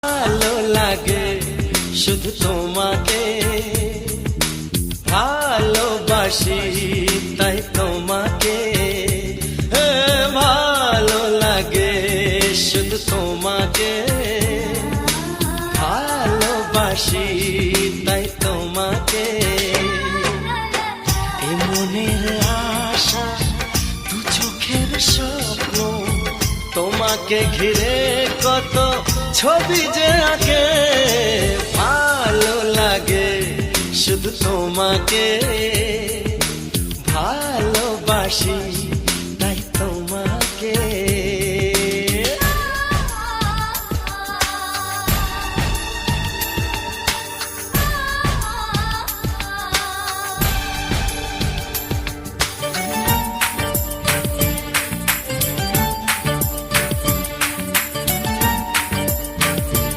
ভালো লাগে শুধু তোমাকে, ভালোবাসি তাই তোমাকে। ভালো লাগে শুধু তোমাকে, ভালোবাসি তাই তোমাকে। এ মনের আশা দু চোখের স্বপ্ন, তোমাকে ঘিরে কত ছবি যে আঁকে। ভালো লাগে শুধু তোমাকে, ভালোবাসি।